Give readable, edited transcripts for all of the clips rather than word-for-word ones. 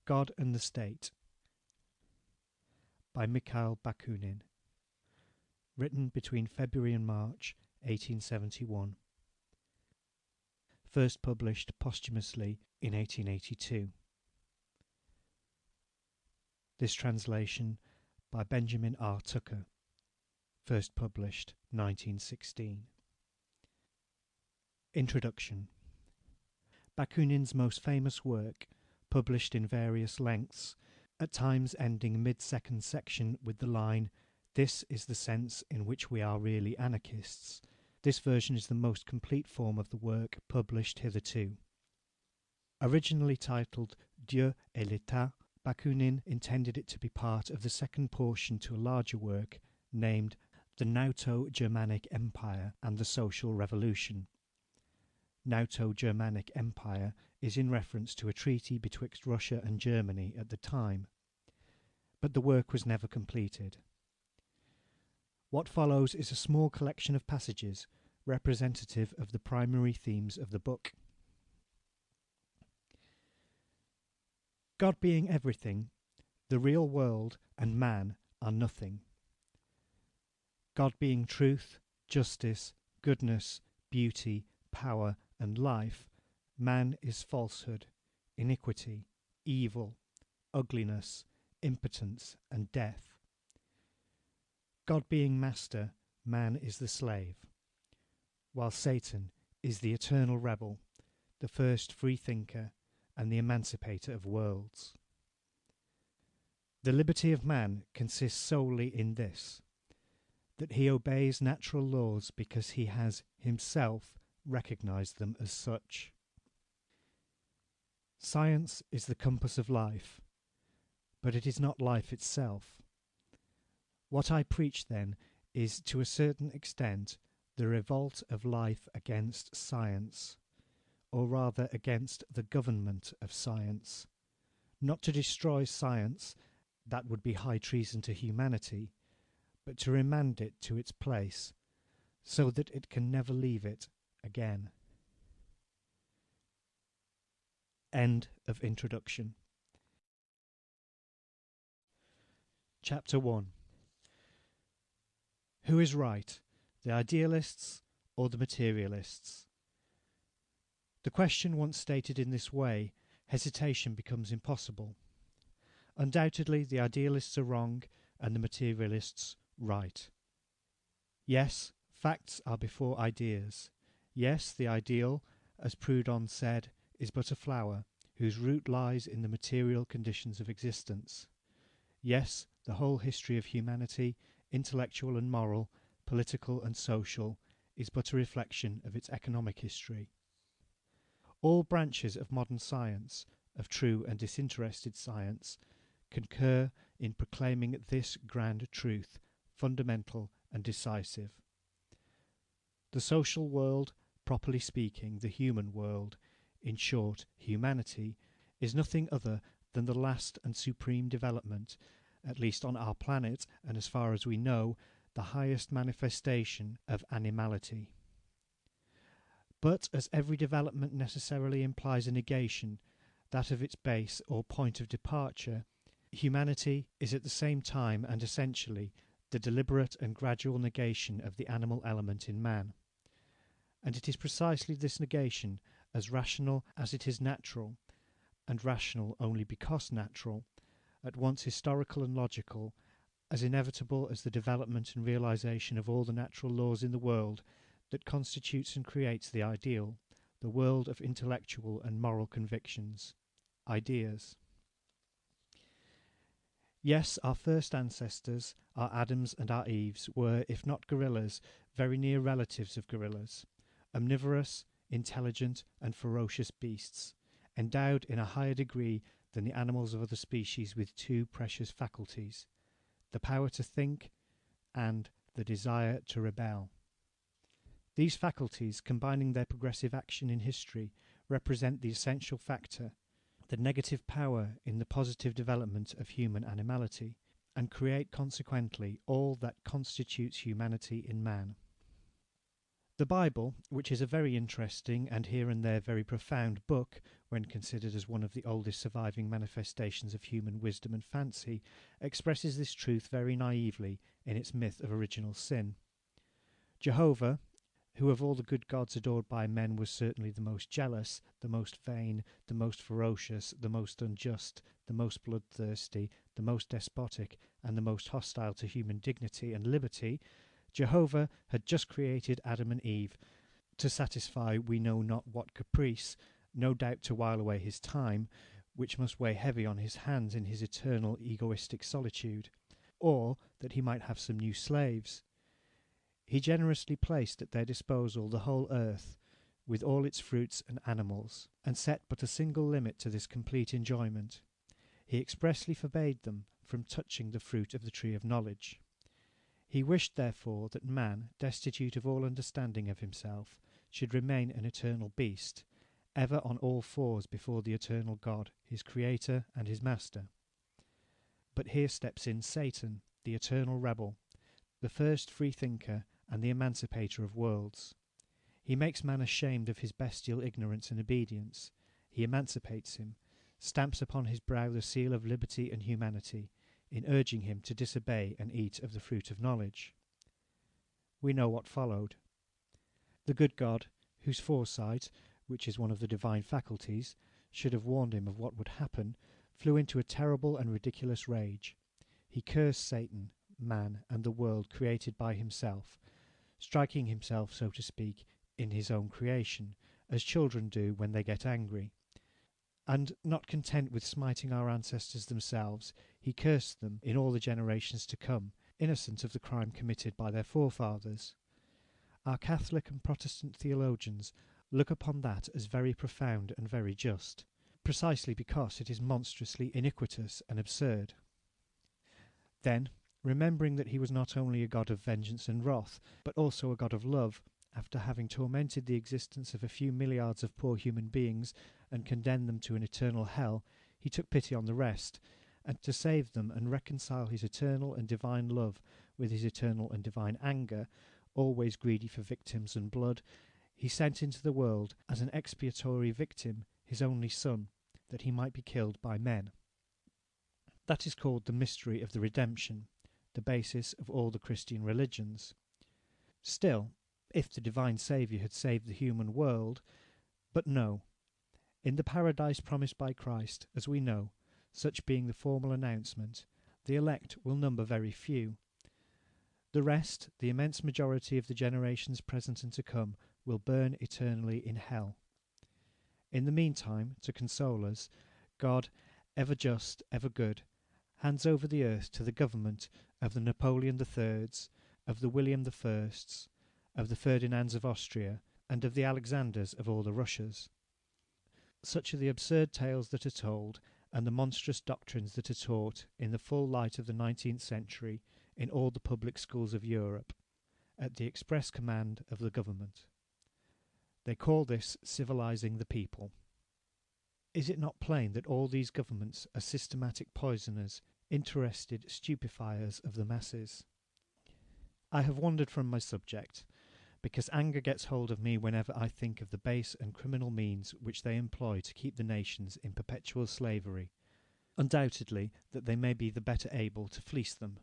God and the State by Mikhail Bakunin. Written between February and March 1871. First published posthumously in 1882. This translation by Benjamin R. Tucker. First published 1916. Introduction. Bakunin's most famous work, published in various lengths, at times ending mid-second section with the line, "This is the sense in which we are really anarchists." This version is the most complete form of the work published hitherto. Originally titled Dieu et l'État, Bakunin intended it to be part of the second portion to a larger work named The Nauto-Germanic Empire and the Social Revolution. Nauto-Germanic Empire is in reference to a treaty betwixt Russia and Germany at the time, but the work was never completed. What follows is a small collection of passages representative of the primary themes of the book. God being everything, the real world and man are nothing. God being truth, justice, goodness, beauty, power, and life, man is falsehood, iniquity, evil, ugliness, impotence, and death. God being master, man is the slave, while Satan is the eternal rebel, the first free thinker, and the emancipator of worlds. The liberty of man consists solely in this, that he obeys natural laws because he has himself recognized them as such. Science is the compass of life, but it is not life itself. What I preach, then, is to a certain extent the revolt of life against science, or rather against the government of science. Not to destroy science, that would be high treason to humanity, but to remand it to its place, so that it can never leave it again. End of introduction. Chapter 1. Who is right, the idealists or the materialists? The question once stated in this way, hesitation becomes impossible. Undoubtedly, the idealists are wrong and the materialists right. Yes, facts are before ideas. Yes, the ideal, as Proudhon said, is but a flower, whose root lies in the material conditions of existence. Yes, the whole history of humanity, intellectual and moral, political and social, is but a reflection of its economic history. All branches of modern science, of true and disinterested science, concur in proclaiming this grand truth, fundamental and decisive. The social world, properly speaking, the human world, in short, humanity, is nothing other than the last and supreme development, at least on our planet, and as far as we know, the highest manifestation of animality. But as every development necessarily implies a negation, that of its base or point of departure, humanity is at the same time and essentially the deliberate and gradual negation of the animal element in man. And it is precisely this negation, as rational as it is natural, and rational only because natural, at once historical and logical, as inevitable as the development and realization of all the natural laws in the world, that constitutes and creates the ideal, the world of intellectual and moral convictions, ideas. Yes, our first ancestors, our Adams and our Eves, were, if not gorillas, very near relatives of gorillas, omnivorous, intelligent, and ferocious beasts, endowed in a higher degree than the animals of other species with two precious faculties, the power to think and the desire to rebel. These faculties, combining their progressive action in history, represent the essential factor, the negative power in the positive development of human animality, and create consequently all that constitutes humanity in man. The Bible, which is a very interesting and here and there very profound book, when considered as one of the oldest surviving manifestations of human wisdom and fancy, expresses this truth very naively in its myth of original sin. Jehovah, who of all the good gods adored by men was certainly the most jealous, the most vain, the most ferocious, the most unjust, the most bloodthirsty, the most despotic, and the most hostile to human dignity and liberty, Jehovah had just created Adam and Eve to satisfy we know not what caprice, no doubt to while away his time, which must weigh heavy on his hands in his eternal egoistic solitude, or that he might have some new slaves. He generously placed at their disposal the whole earth, with all its fruits and animals, and set but a single limit to this complete enjoyment. He expressly forbade them from touching the fruit of the tree of knowledge. He wished, therefore, that man, destitute of all understanding of himself, should remain an eternal beast, ever on all fours before the eternal God, his creator and his master. But here steps in Satan, the eternal rebel, the first freethinker and the emancipator of worlds. He makes man ashamed of his bestial ignorance and obedience. He emancipates him, stamps upon his brow the seal of liberty and humanity, in urging him to disobey and eat of the fruit of knowledge. We know what followed. The good God, whose foresight, which is one of the divine faculties, should have warned him of what would happen, flew into a terrible and ridiculous rage. He cursed Satan, man, and the world created by himself, striking himself, so to speak, in his own creation, as children do when they get angry. And, not content with smiting our ancestors themselves, he cursed them in all the generations to come, innocent of the crime committed by their forefathers. Our Catholic and Protestant theologians look upon that as very profound and very just, precisely because it is monstrously iniquitous and absurd. Then, remembering that he was not only a God of vengeance and wrath, but also a God of love, after having tormented the existence of a few milliards of poor human beings and condemned them to an eternal hell, he took pity on the rest, and to save them and reconcile his eternal and divine love with his eternal and divine anger, always greedy for victims and blood, he sent into the world as an expiatory victim his only Son, that he might be killed by men. That is called the mystery of the redemption, the basis of all the Christian religions. Still, if the divine Saviour had saved the human world, but no. In the paradise promised by Christ, as we know, such being the formal announcement, the elect will number very few. The rest, the immense majority of the generations present and to come, will burn eternally in hell. In the meantime, to console us, God, ever just, ever good, hands over the earth to the government of the Napoleon III's, of the William I's, of the Ferdinands of Austria, and of the Alexanders of all the Russias. Such are the absurd tales that are told, and the monstrous doctrines that are taught in the full light of the 19th century in all the public schools of Europe, at the express command of the government. They call this civilizing the people. Is it not plain that all these governments are systematic poisoners, interested stupefiers of the masses? I have wandered from my subject, because anger gets hold of me whenever I think of the base and criminal means which they employ to keep the nations in perpetual slavery, undoubtedly that they may be the better able to fleece them.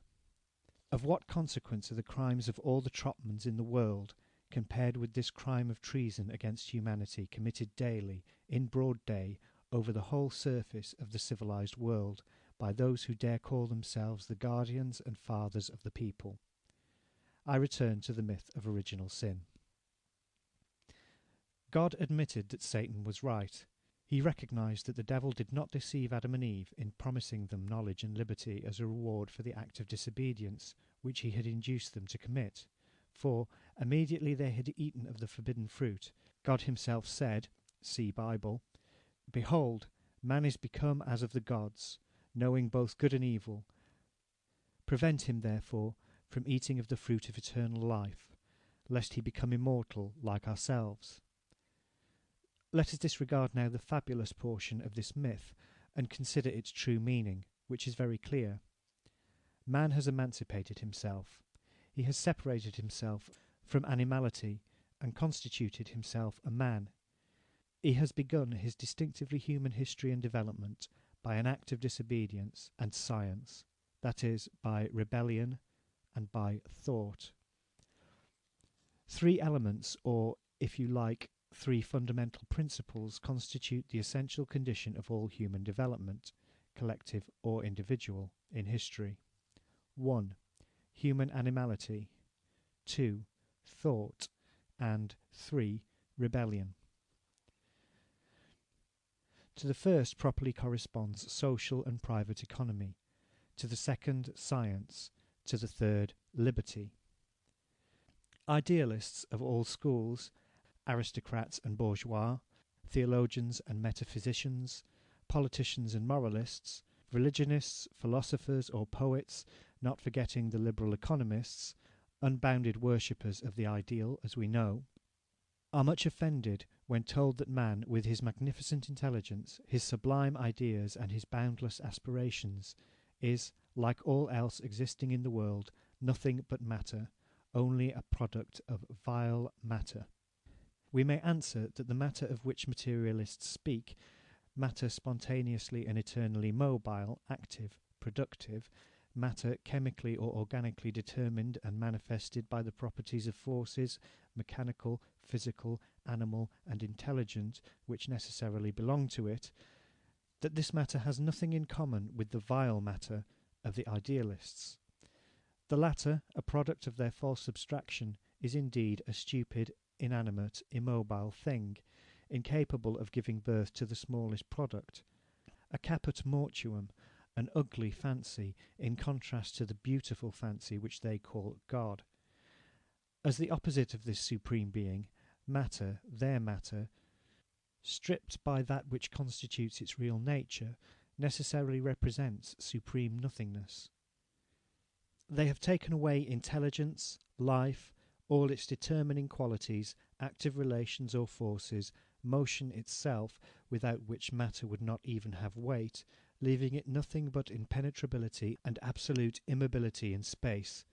Of what consequence are the crimes of all the Tropmans in the world, compared with this crime of treason against humanity committed daily, in broad day, over the whole surface of the civilized world, by those who dare call themselves the guardians and fathers of the people? I return to the myth of original sin. God admitted that Satan was right. He recognized that the devil did not deceive Adam and Eve in promising them knowledge and liberty as a reward for the act of disobedience which he had induced them to commit. For, immediately they had eaten of the forbidden fruit, God himself said, see Bible, "Behold, man is become as of the gods, knowing both good and evil. Prevent him, therefore, from eating of the fruit of eternal life, lest he become immortal like ourselves." Let us disregard now the fabulous portion of this myth and consider its true meaning, which is very clear. Man has emancipated himself. He has separated himself from animality and constituted himself a man. He has begun his distinctively human history and development by an act of disobedience and science, that is, by rebellion and by thought. Three elements, or, if you like, three fundamental principles, constitute the essential condition of all human development, collective or individual, in history. 1. Human animality. 2. Thought. And 3. Rebellion. To the first properly corresponds social and private economy, to the second science, to the third liberty. Idealists of all schools, aristocrats and bourgeois, theologians and metaphysicians, politicians and moralists, religionists, philosophers or poets, not forgetting the liberal economists, unbounded worshippers of the ideal, as we know, are much offended when told that man, with his magnificent intelligence, his sublime ideas and his boundless aspirations, is, like all else existing in the world, nothing but matter, only a product of vile matter. We may answer that the matter of which materialists speak, matter spontaneously and eternally mobile, active, productive, matter chemically or organically determined and manifested by the properties of forces, mechanical, physical, animal, and intelligent, which necessarily belong to it, that this matter has nothing in common with the vile matter of the idealists. The latter, a product of their false abstraction, is indeed a stupid, inanimate, immobile thing, incapable of giving birth to the smallest product, a caput mortuum, an ugly fancy, in contrast to the beautiful fancy which they call God. As the opposite of this supreme being, matter, their matter, stripped by that which constitutes its real nature, necessarily represents supreme nothingness. They have taken away intelligence, life, all its determining qualities, active relations or forces, motion itself, without which matter would not even have weight, leaving it nothing but impenetrability and absolute immobility in space.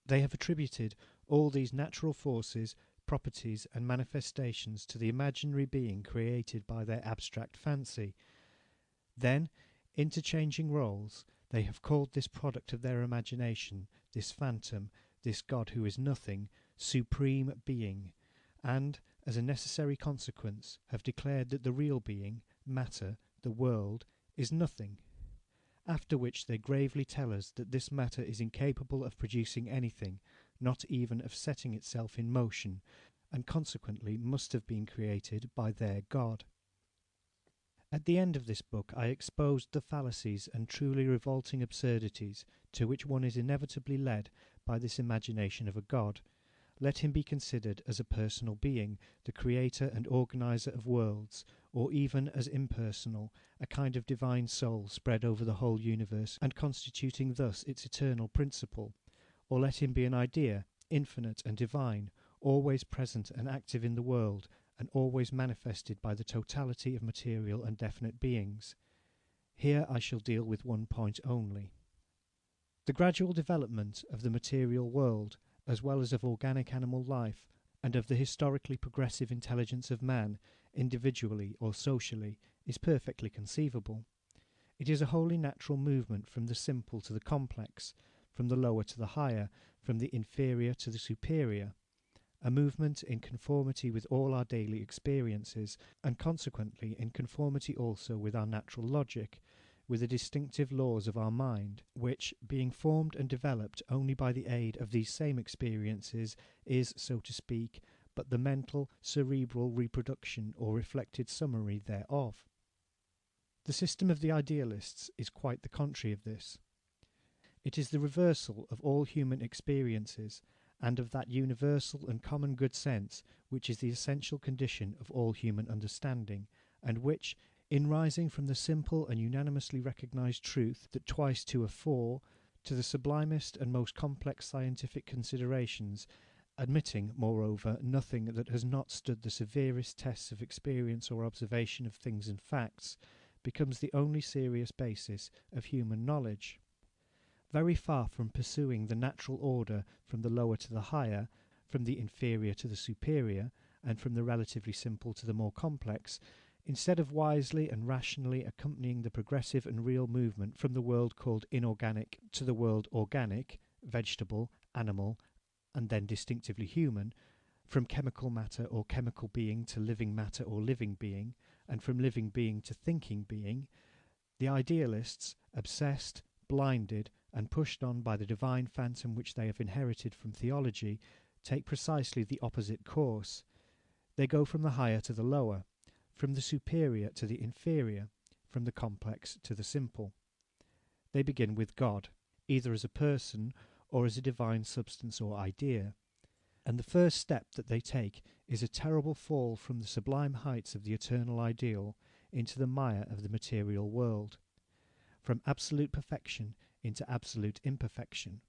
They have attributed all these natural forces, properties, and manifestations to the imaginary being created by their abstract fancy. Then, interchanging roles, they have called this product of their imagination, this phantom, this God who is nothing, supreme being, and, as a necessary consequence, have declared that the real being, matter, the world, is nothing. After which they gravely tell us that this matter is incapable of producing anything, not even of setting itself in motion, and consequently must have been created by their God. At the end of this book I exposed the fallacies and truly revolting absurdities to which one is inevitably led by this imagination of a God. Let him be considered as a personal being, the creator and organizer of worlds, or even as impersonal, a kind of divine soul spread over the whole universe and constituting thus its eternal principle. Or let him be an idea, infinite and divine, always present and active in the world, and always manifested by the totality of material and definite beings. Here I shall deal with one point only. The gradual development of the material world, as well as of organic animal life, and of the historically progressive intelligence of man, individually or socially, is perfectly conceivable. It is a wholly natural movement from the simple to the complex, from the lower to the higher, from the inferior to the superior, a movement in conformity with all our daily experiences, and consequently in conformity also with our natural logic, with the distinctive laws of our mind, which, being formed and developed only by the aid of these same experiences, is, so to speak, but the mental, cerebral reproduction or reflected summary thereof. The system of the idealists is quite the contrary of this. It is the reversal of all human experiences, and of that universal and common good sense which is the essential condition of all human understanding, and which, in rising from the simple and unanimously recognized truth that twice two are four, to the sublimest and most complex scientific considerations, admitting, moreover, nothing that has not stood the severest tests of experience or observation of things and facts, becomes the only serious basis of human knowledge. Very far from pursuing the natural order from the lower to the higher, from the inferior to the superior, and from the relatively simple to the more complex, instead of wisely and rationally accompanying the progressive and real movement from the world called inorganic to the world organic, vegetable, animal, and then distinctively human, from chemical matter or chemical being to living matter or living being, and from living being to thinking being, the idealists, obsessed, blinded, and pushed on by the divine phantom which they have inherited from theology, take precisely the opposite course. They go from the higher to the lower, from the superior to the inferior, from the complex to the simple. They begin with God, either as a person or as a divine substance or idea. And the first step that they take is a terrible fall from the sublime heights of the eternal ideal into the mire of the material world, from absolute perfection into absolute imperfection,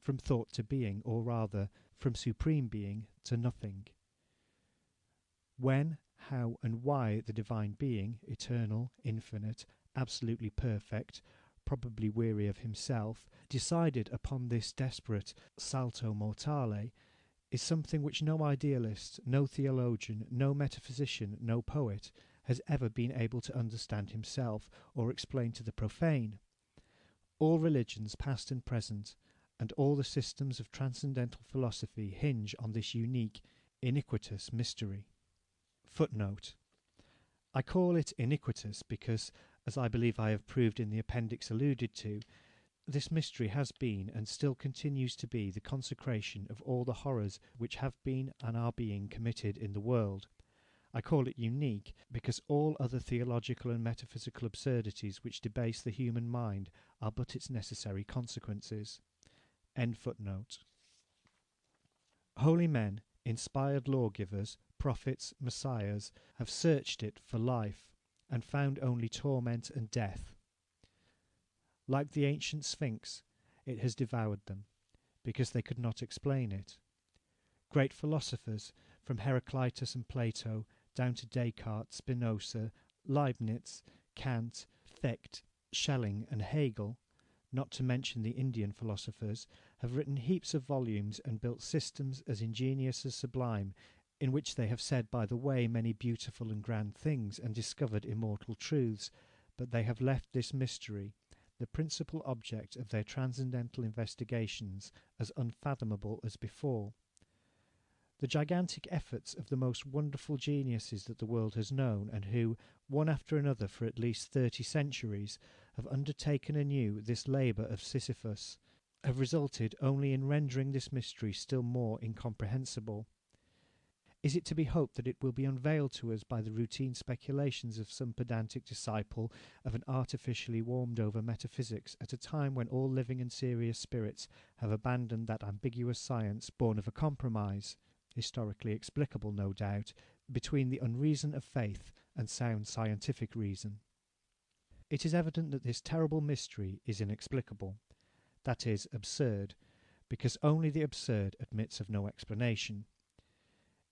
from thought to being, or rather, from supreme being to nothing. When, how, and why the divine being, eternal, infinite, absolutely perfect, probably weary of himself, decided upon this desperate salto mortale, is something which no idealist, no theologian, no metaphysician, no poet has ever been able to understand himself or explain to the profane. All religions, past and present, and all the systems of transcendental philosophy hinge on this unique, iniquitous mystery. Footnote. I call it iniquitous because, as I believe I have proved in the appendix alluded to, this mystery has been and still continues to be the consecration of all the horrors which have been and are being committed in the world. I call it unique because all other theological and metaphysical absurdities which debase the human mind are but its necessary consequences. End footnote. Holy men, inspired lawgivers, prophets, messiahs, have searched it for life and found only torment and death. Like the ancient Sphinx, it has devoured them, because they could not explain it. Great philosophers, from Heraclitus and Plato down to Descartes, Spinoza, Leibniz, Kant, Fichte, Schelling and Hegel, not to mention the Indian philosophers, have written heaps of volumes and built systems as ingenious as sublime, in which they have said by the way many beautiful and grand things and discovered immortal truths, but they have left this mystery, the principal object of their transcendental investigations, as unfathomable as before. The gigantic efforts of the most wonderful geniuses that the world has known, and who, one after another for at least 30 centuries, have undertaken anew this labour of Sisyphus, have resulted only in rendering this mystery still more incomprehensible. Is it to be hoped that it will be unveiled to us by the routine speculations of some pedantic disciple of an artificially warmed-over metaphysics at a time when all living and serious spirits have abandoned that ambiguous science born of a compromise, historically explicable, no doubt, between the unreason of faith and sound scientific reason? It is evident that this terrible mystery is inexplicable, that is, absurd, because only the absurd admits of no explanation.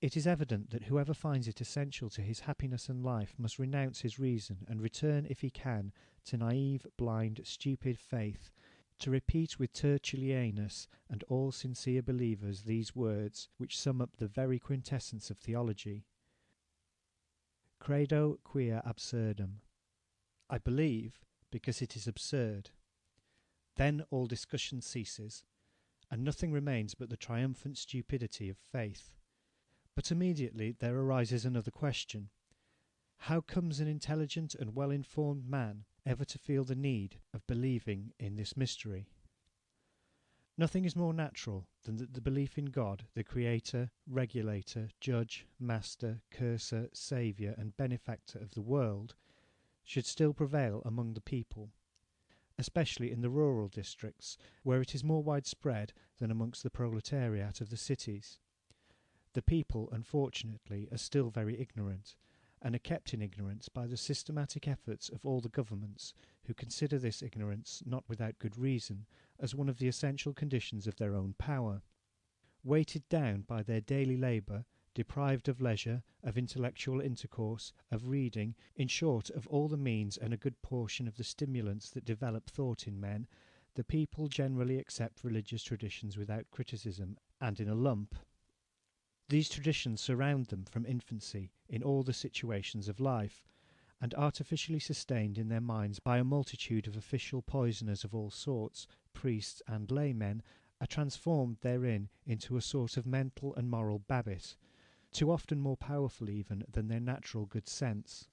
It is evident that whoever finds it essential to his happiness and life must renounce his reason and return, if he can, to naive, blind, stupid faith, to repeat with Tertullianus and all sincere believers these words, which sum up the very quintessence of theology. Credo quia absurdum. I believe because it is absurd. Then all discussion ceases, and nothing remains but the triumphant stupidity of faith. But immediately there arises another question. How comes an intelligent and well-informed man ever to feel the need of believing in this mystery? Nothing is more natural than that the belief in God, the Creator, Regulator, Judge, Master, Cursor, Saviour, and Benefactor of the world, should still prevail among the people, especially in the rural districts, where it is more widespread than amongst the proletariat of the cities. The people, unfortunately, are still very ignorant, and are kept in ignorance by the systematic efforts of all the governments, who consider this ignorance, not without good reason, as one of the essential conditions of their own power. Weighted down by their daily labour, deprived of leisure, of intellectual intercourse, of reading, in short, of all the means and a good portion of the stimulants that develop thought in men, the people generally accept religious traditions without criticism, and in a lump. These traditions surround them from infancy in all the situations of life, and artificially sustained in their minds by a multitude of official poisoners of all sorts, priests and laymen, are transformed therein into a sort of mental and moral babbitt, too often more powerful even than their natural good sense.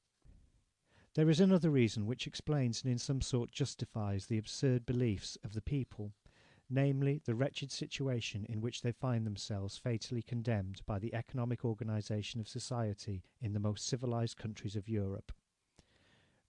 There is another reason which explains and in some sort justifies the absurd beliefs of the people, namely the wretched situation in which they find themselves fatally condemned by the economic organisation of society in the most civilised countries of Europe.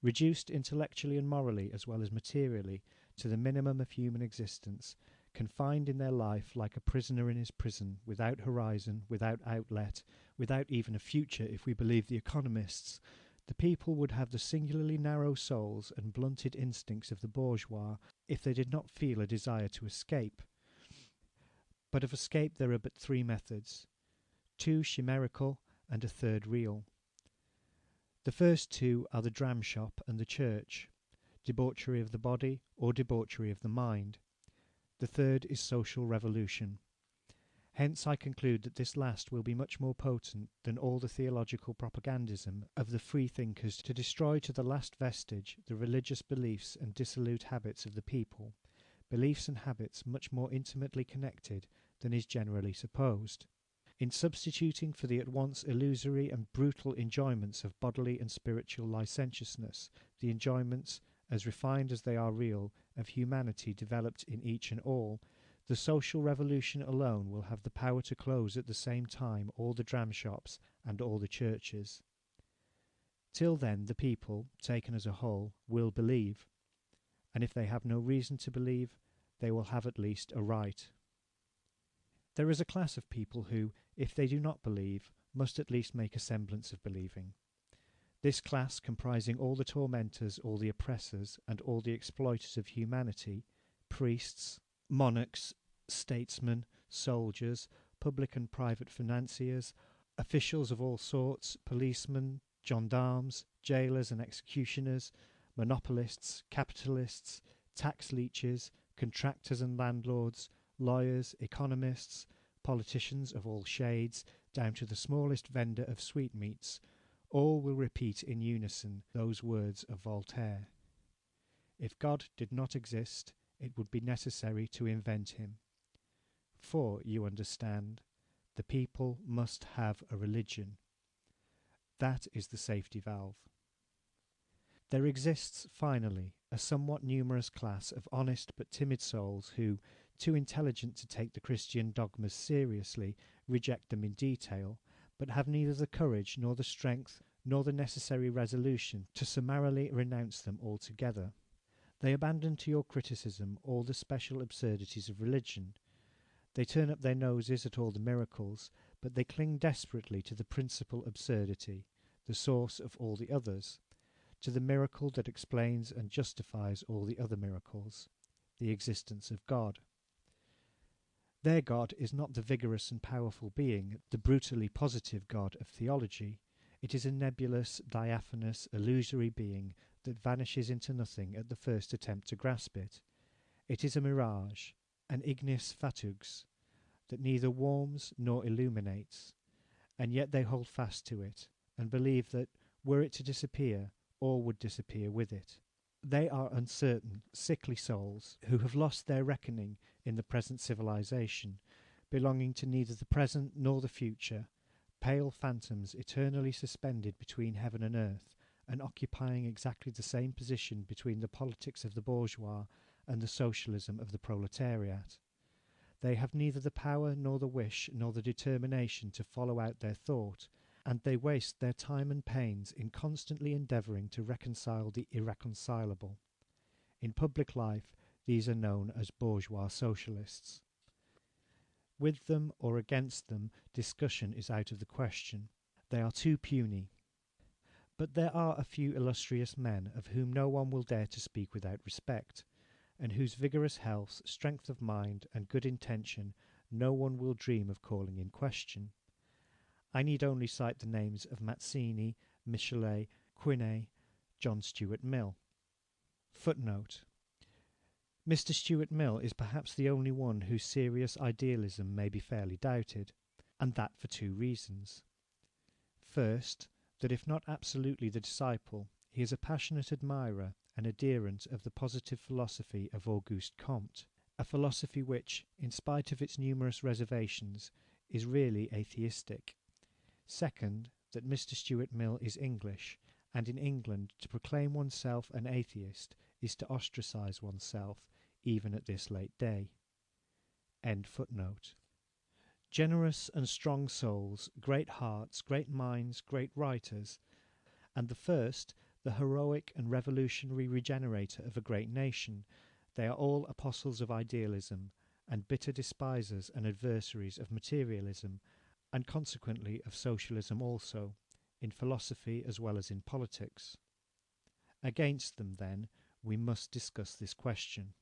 Reduced intellectually and morally as well as materially to the minimum of human existence, confined in their life like a prisoner in his prison, without horizon, without outlet, without even a future if we believe the economists, the people would have the singularly narrow souls and blunted instincts of the bourgeois if they did not feel a desire to escape. But of escape there are but three methods, two chimerical and a third real. The first two are the dram shop and the church, debauchery of the body or debauchery of the mind. The third is social revolution. Hence I conclude that this last will be much more potent than all the theological propagandism of the freethinkers to destroy to the last vestige the religious beliefs and dissolute habits of the people, beliefs and habits much more intimately connected than is generally supposed. In substituting for the at once illusory and brutal enjoyments of bodily and spiritual licentiousness, the enjoyments, as refined as they are real, of humanity developed in each and all, the social revolution alone will have the power to close at the same time all the dram shops and all the churches. Till then the people, taken as a whole, will believe, and if they have no reason to believe, they will have at least a right. There is a class of people who, if they do not believe, must at least make a semblance of believing. This class, comprising all the tormentors, all the oppressors, and all the exploiters of humanity, priests, monarchs, statesmen, soldiers, public and private financiers, officials of all sorts, policemen, gendarmes, jailers and executioners, monopolists, capitalists, tax leeches, contractors and landlords, lawyers, economists, politicians of all shades, down to the smallest vendor of sweetmeats, all will repeat in unison those words of Voltaire. If God did not exist, it would be necessary to invent him. For, you understand, the people must have a religion. That is the safety valve. There exists, finally, a somewhat numerous class of honest but timid souls who, too intelligent to take the Christian dogmas seriously, reject them in detail, but have neither the courage nor the strength nor the necessary resolution to summarily renounce them altogether. They abandon to your criticism all the special absurdities of religion. They turn up their noses at all the miracles, but they cling desperately to the principal absurdity, the source of all the others, to the miracle that explains and justifies all the other miracles, the existence of God. Their God is not the vigorous and powerful being, the brutally positive God of theology. It is a nebulous, diaphanous, illusory being that vanishes into nothing at the first attempt to grasp it. It is a mirage, an ignis fatuus, that neither warms nor illuminates, and yet they hold fast to it, and believe that, were it to disappear, all would disappear with it. They are uncertain, sickly souls, who have lost their reckoning in the present civilization, belonging to neither the present nor the future, pale phantoms eternally suspended between heaven and earth, and occupying exactly the same position between the politics of the bourgeois and the socialism of the proletariat. They have neither the power nor the wish nor the determination to follow out their thought, and they waste their time and pains in constantly endeavouring to reconcile the irreconcilable. In public life, these are known as bourgeois socialists. With them or against them, discussion is out of the question. They are too puny. But there are a few illustrious men of whom no one will dare to speak without respect, and whose vigorous health, strength of mind, and good intention no one will dream of calling in question. I need only cite the names of Mazzini, Michelet, Quinet, John Stuart Mill. Footnote: Mr. Stuart Mill is perhaps the only one whose serious idealism may be fairly doubted. and that for two reasons. First, that if not absolutely the disciple, he is a passionate admirer and adherent of the positive philosophy of Auguste Comte, a philosophy which, in spite of its numerous reservations, is really atheistic. Second, that Mr. Stuart Mill is English, and in England to proclaim oneself an atheist is to ostracize oneself, even at this late day. End footnote. Generous and strong souls, great hearts, great minds, great writers, and the first, the heroic and revolutionary regenerator of a great nation, they are all apostles of idealism, and bitter despisers and adversaries of materialism, and consequently of socialism also, in philosophy as well as in politics. Against them, then, we must discuss this question.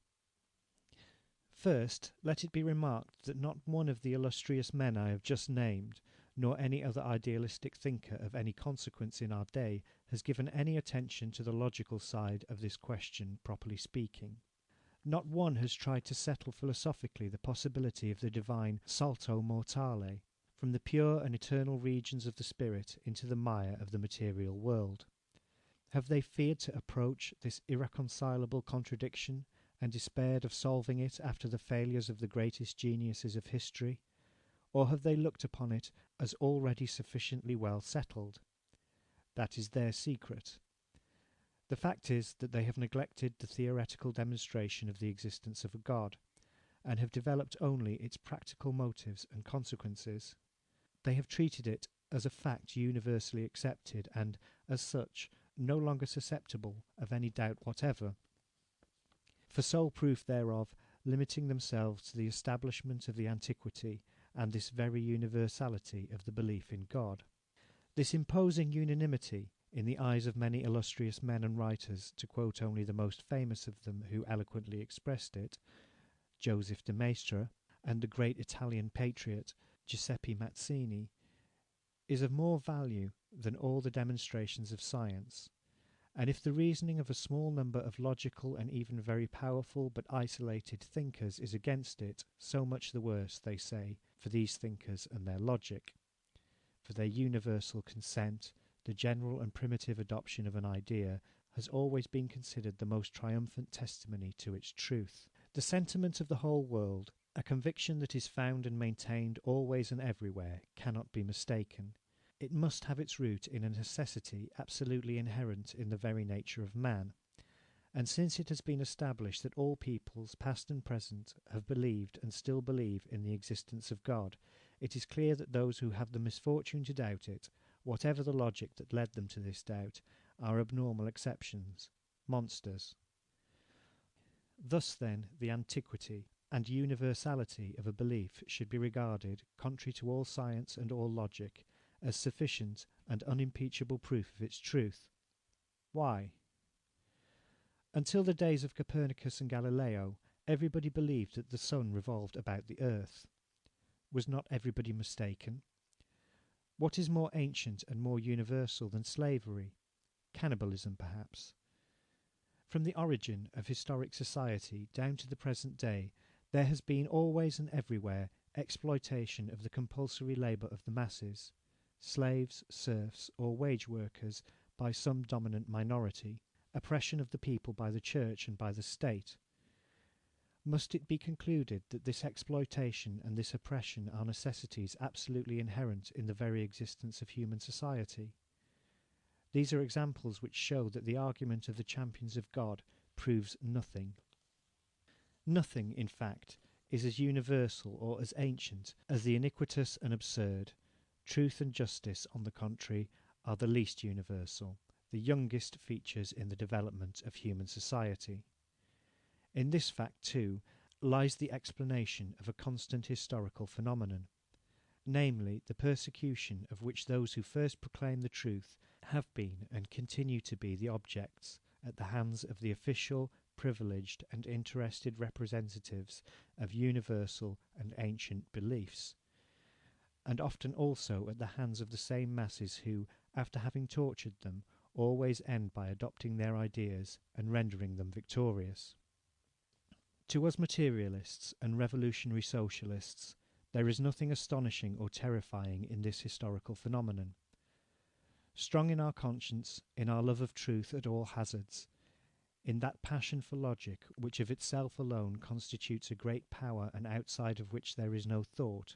First, let it be remarked that not one of the illustrious men I have just named, nor any other idealistic thinker of any consequence in our day, has given any attention to the logical side of this question, properly speaking. Not one has tried to settle philosophically the possibility of the divine salto mortale, from the pure and eternal regions of the spirit into the mire of the material world. Have they feared to approach this irreconcilable contradiction, and despaired of solving it after the failures of the greatest geniuses of history? Or have they looked upon it as already sufficiently well settled? That is their secret. The fact is that they have neglected the theoretical demonstration of the existence of a God, and have developed only its practical motives and consequences. They have treated it as a fact universally accepted, and, as such, no longer susceptible of any doubt whatever, for sole proof thereof limiting themselves to the establishment of the antiquity and this very universality of the belief in God. This imposing unanimity, in the eyes of many illustrious men and writers, to quote only the most famous of them who eloquently expressed it, Joseph de Maistre, and the great Italian patriot Giuseppe Mazzini, is of more value than all the demonstrations of science. And if the reasoning of a small number of logical and even very powerful but isolated thinkers is against it, so much the worse, they say, for these thinkers and their logic. For their universal consent, the general and primitive adoption of an idea has always been considered the most triumphant testimony to its truth. The sentiment of the whole world, a conviction that is found and maintained always and everywhere, cannot be mistaken. It must have its root in a necessity absolutely inherent in the very nature of man. And since it has been established that all peoples, past and present, have believed and still believe in the existence of God, it is clear that those who have the misfortune to doubt it, whatever the logic that led them to this doubt, are abnormal exceptions, monsters. Thus, then, the antiquity and universality of a belief should be regarded, contrary to all science and all logic, as sufficient and unimpeachable proof of its truth. Why? Until the days of Copernicus and Galileo, everybody believed that the sun revolved about the earth. Was not everybody mistaken? What is more ancient and more universal than slavery? Cannibalism, perhaps. From the origin of historic society down to the present day, there has been always and everywhere exploitation of the compulsory labour of the masses, slaves, serfs, or wage workers by some dominant minority, oppression of the people by the church and by the state. Must it be concluded that this exploitation and this oppression are necessities absolutely inherent in the very existence of human society? These are examples which show that the argument of the champions of God proves nothing. Nothing, in fact, is as universal or as ancient as the iniquitous and absurd. Truth and justice, on the contrary, are the least universal, the youngest features in the development of human society. In this fact, too, lies the explanation of a constant historical phenomenon, namely, the persecution of which those who first proclaim the truth have been and continue to be the objects at the hands of the official, privileged, and interested representatives of universal and ancient beliefs, and often also at the hands of the same masses who, after having tortured them, always end by adopting their ideas and rendering them victorious. To us materialists and revolutionary socialists, There is nothing astonishing or terrifying in this historical phenomenon. Strong in our conscience, in our love of truth at all hazards, in that passion for logic which of itself alone constitutes a great power and outside of which there is no thought,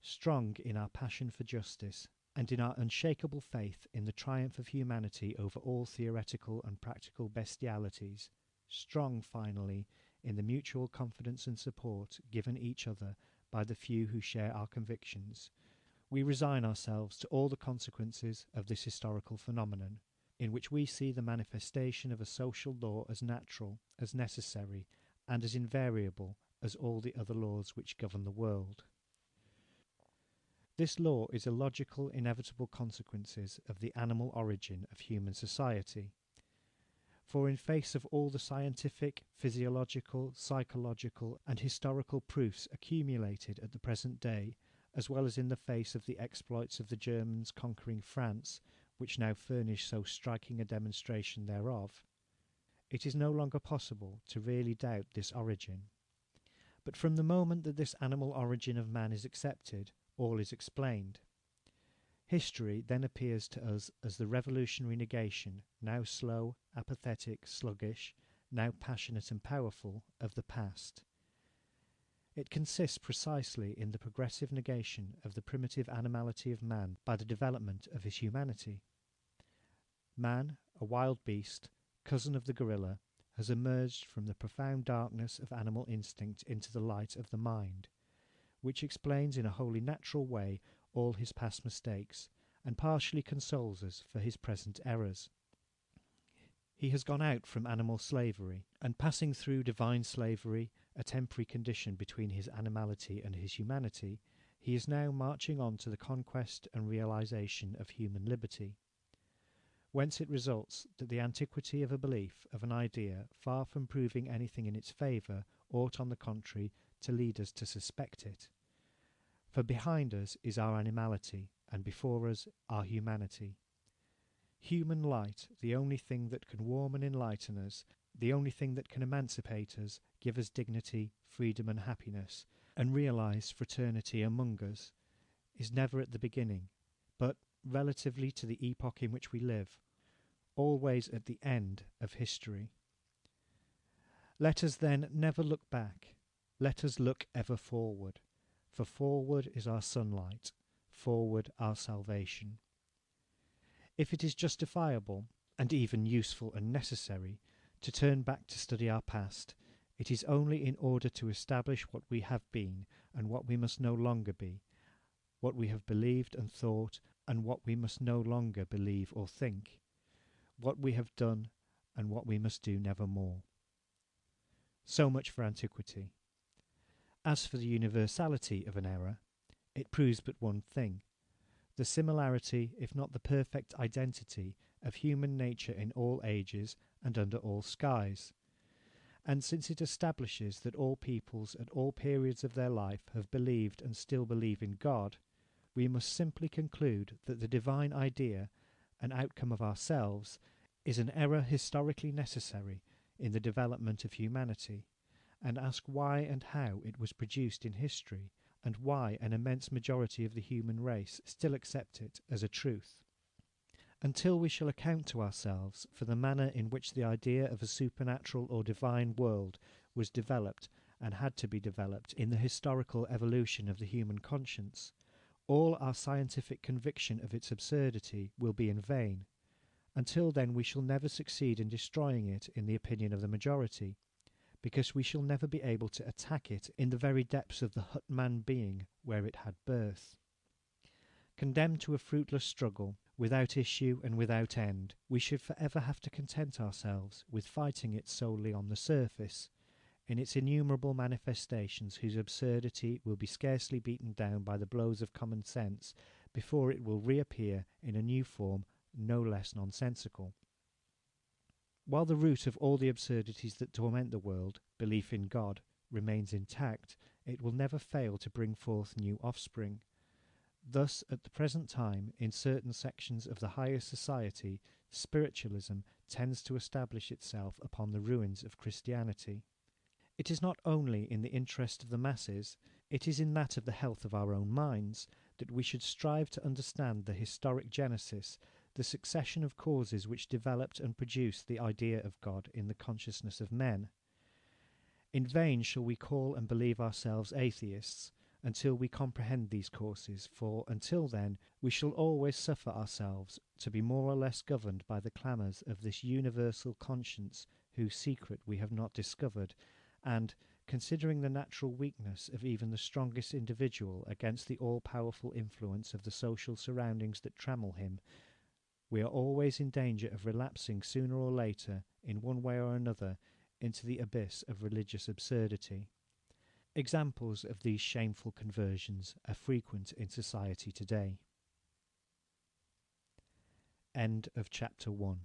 strong in our passion for justice, and in our unshakable faith in the triumph of humanity over all theoretical and practical bestialities, strong, finally, in the mutual confidence and support given each other by the few who share our convictions, we resign ourselves to all the consequences of this historical phenomenon, in which we see the manifestation of a social law as natural, as necessary, and as invariable as all the other laws which govern the world. This law is a logical, inevitable consequences of the animal origin of human society. For in face of all the scientific, physiological, psychological, and historical proofs accumulated at the present day, as well as in the face of the exploits of the Germans conquering France, which now furnish so striking a demonstration thereof, it is no longer possible to really doubt this origin. But from the moment that this animal origin of man is accepted, all is explained. History then appears to us as the revolutionary negation, now slow, apathetic, sluggish, now passionate and powerful, of the past. It consists precisely in the progressive negation of the primitive animality of man by the development of his humanity. Man, a wild beast, cousin of the gorilla, has emerged from the profound darkness of animal instinct into the light of the mind, which explains in a wholly natural way all his past mistakes, and partially consoles us for his present errors. He has gone out from animal slavery, and passing through divine slavery, a temporary condition between his animality and his humanity, he is now marching on to the conquest and realization of human liberty. Whence it results that the antiquity of a belief, of an idea, far from proving anything in its favour, ought on the contrary to lead us to suspect it. For behind us is our animality, and before us our humanity. Human light, the only thing that can warm and enlighten us, the only thing that can emancipate us, give us dignity, freedom and happiness, and realise fraternity among us, is never at the beginning, but, relatively to the epoch in which we live, always at the end of history. Let us then never look back, let us look ever forward, for forward is our sunlight, forward our salvation. If it is justifiable, and even useful and necessary, to turn back to study our past, it is only in order to establish what we have been and what we must no longer be, what we have believed and thought and what we must no longer believe or think, what we have done and what we must do nevermore. So much for antiquity. As for the universality of an error, it proves but one thing: the similarity, if not the perfect identity, of human nature in all ages and under all skies. And since it establishes that all peoples at all periods of their life have believed and still believe in God, we must simply conclude that the divine idea, an outcome of ourselves, is an error historically necessary in the development of humanity, and ask why and how it was produced in history, and why an immense majority of the human race still accept it as a truth. Until we shall account to ourselves for the manner in which the idea of a supernatural or divine world was developed and had to be developed in the historical evolution of the human conscience, all our scientific conviction of its absurdity will be in vain. Until then we shall never succeed in destroying it in the opinion of the majority, because we shall never be able to attack it in the very depths of the hut-man being where it had birth. Condemned to a fruitless struggle, without issue and without end, we should forever have to content ourselves with fighting it solely on the surface, in its innumerable manifestations whose absurdity will be scarcely beaten down by the blows of common sense before it will reappear in a new form no less nonsensical. While the root of all the absurdities that torment the world, belief in God, remains intact, it will never fail to bring forth new offspring. Thus, at the present time, in certain sections of the higher society, spiritualism tends to establish itself upon the ruins of Christianity. It is not only in the interest of the masses, It is in that of the health of our own minds that we should strive to understand the historic genesis, the succession of causes which developed and produced the idea of God in the consciousness of men. In vain shall we call and believe ourselves atheists until we comprehend these causes, for until then we shall always suffer ourselves to be more or less governed by the clamours of this universal conscience whose secret we have not discovered, and, considering the natural weakness of even the strongest individual against the all-powerful influence of the social surroundings that trammel him, we are always in danger of relapsing sooner or later, in one way or another, into the abyss of religious absurdity. Examples of these shameful conversions are frequent in society today. End of chapter 1.